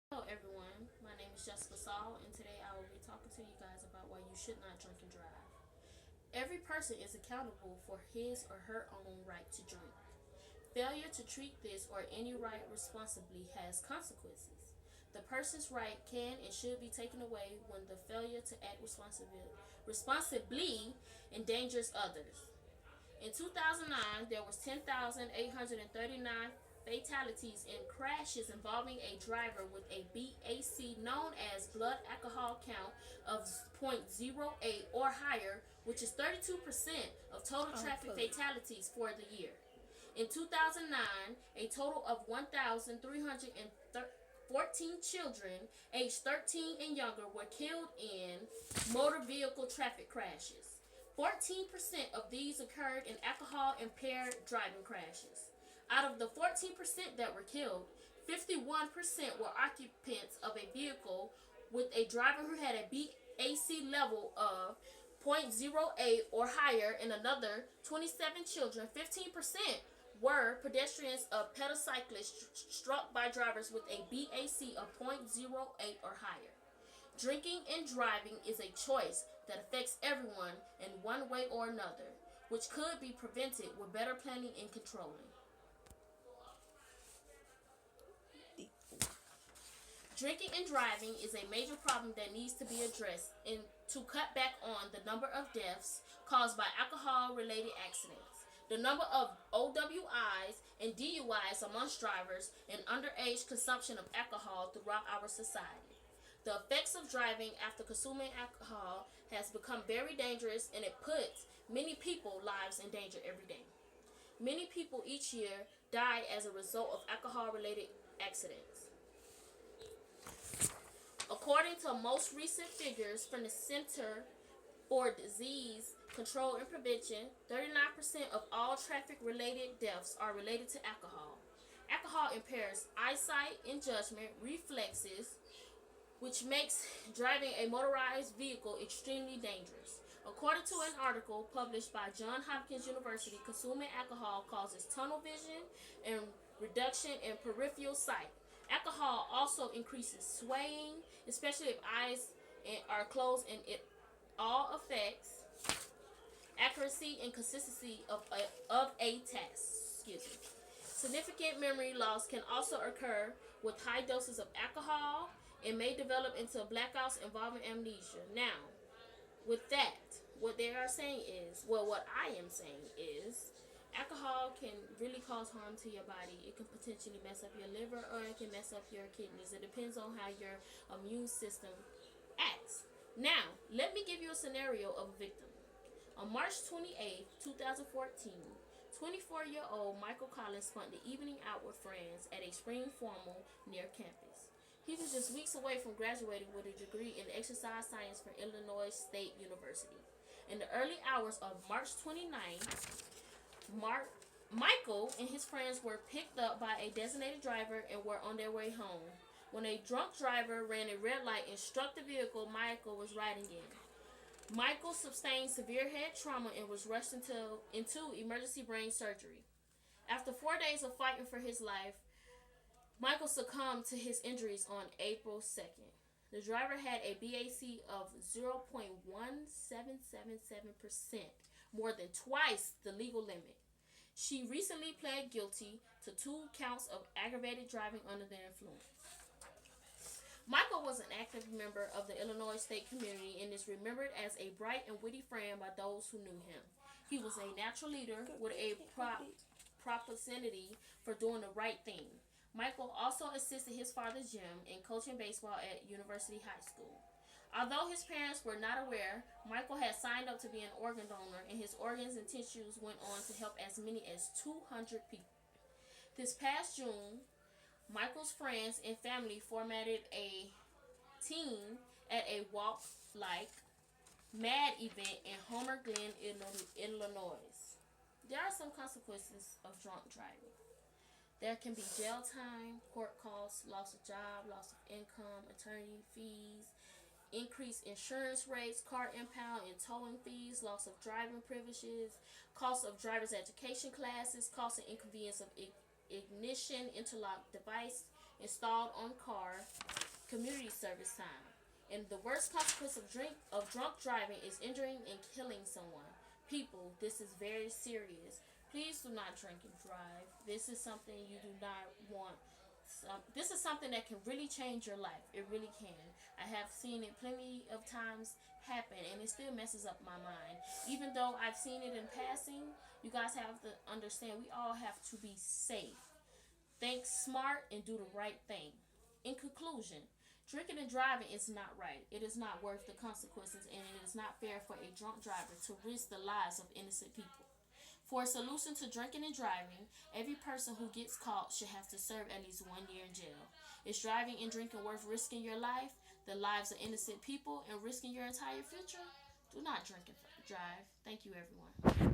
Hello everyone, my name is Jessica Saul and today I will be talking to you guys about why you should not drink and drive. Every person is accountable for his or her own right to drink. Failure to treat this or any right responsibly has consequences. The person's right can and should be taken away when the failure to act responsibly endangers others. In 2009, there was 10,839 fatalities in crashes involving a driver with a BAC known as blood alcohol count of zero point zero 0.08 or higher, which is 32% of total traffic fatalities for the year. In 2009, a total of 1,314 children aged 13 and younger were killed in motor vehicle traffic crashes. 14% of these occurred in alcohol impaired driving crashes. Out of the 14% that were killed, 51% were occupants of a vehicle with a driver who had a BAC level of 0.08 or higher, and another 27 children, 15%, were pedestrians of pedocyclists struck by drivers with a BAC of 0.08 or higher. Drinking and driving is a choice that affects everyone in one way or another, which could be prevented with better planning and controlling. Drinking and driving is a major problem that needs to be addressed and to cut back on the number of deaths caused by alcohol-related accidents, the number of OWIs and DUIs amongst drivers, and underage consumption of alcohol throughout our society. The effects of driving after consuming alcohol has become very dangerous, and it puts many people's lives in danger every day. Many people each year die as a result of alcohol-related accidents. According to most recent figures from the Center for Disease Control and Prevention, 39% of all traffic-related deaths are related to alcohol. Alcohol impairs eyesight and judgment, reflexes, which makes driving a motorized vehicle extremely dangerous. According to an article published by Johns Hopkins University, consuming alcohol causes tunnel vision and reduction in peripheral sight. Alcohol also increases swaying, especially if eyes are closed, and it all affects accuracy and consistency of a test. Significant memory loss can also occur with high doses of alcohol and may develop into blackouts involving amnesia. Now, with that, what they are saying is, what I am saying is, alcohol can really cause harm to your body. It can potentially mess up your liver, or it can mess up your kidneys. It depends on how your immune system acts. Now, let me give you a scenario of a victim. On March 28, 2014, 24-year-old Michael Collins spent the evening out with friends at a spring formal near campus. He was just weeks away from graduating with a degree in exercise science from Illinois State University. In the early hours of March 29th, Michael and his friends were picked up by a designated driver and were on their way home when a drunk driver ran a red light and struck the vehicle Michael was riding in. Michael sustained severe head trauma and was rushed into emergency brain surgery. After 4 days of fighting for his life, Michael succumbed to his injuries on April 2nd. The driver had a BAC of 0.1777%, more than twice the legal limit. She recently pled guilty to 2 counts of aggravated driving under the influence. Michael was an active member of the Illinois State community and is remembered as a bright and witty friend by those who knew him. He was a natural leader with a propensity for doing the right thing. Michael also assisted his father Jim in coaching baseball at University High School. Although his parents were not aware, Michael had signed up to be an organ donor, and his organs and tissues went on to help as many as 200 people. This past June, Michael's friends and family formatted a team at a Walk Like Mad event in Homer Glen, Illinois. There are some consequences of drunk driving. There can be jail time, court costs, loss of job, loss of income, attorney fees, increased insurance rates, car impound and towing fees, loss of driving privileges, cost of driver's education classes, cost and inconvenience of ignition interlock device installed on car, community service time. And the worst consequence of drunk driving is injuring and killing someone. People, this is very serious. Please do not drink and drive. This is something you do not want. This is something that can really change your life. It really can. I have seen it plenty of times happen, and it still messes up my mind. Even though I've seen it in passing, you guys have to understand we all have to be safe. Think smart and do the right thing. In conclusion, drinking and driving is not right. It is not worth the consequences, and it is not fair for a drunk driver to risk the lives of innocent people. For a solution to drinking and driving, every person who gets caught should have to serve at least 1 year in jail. Is driving and drinking worth risking your life, the lives of innocent people, and risking your entire future? Do not drink and drive. Thank you, everyone.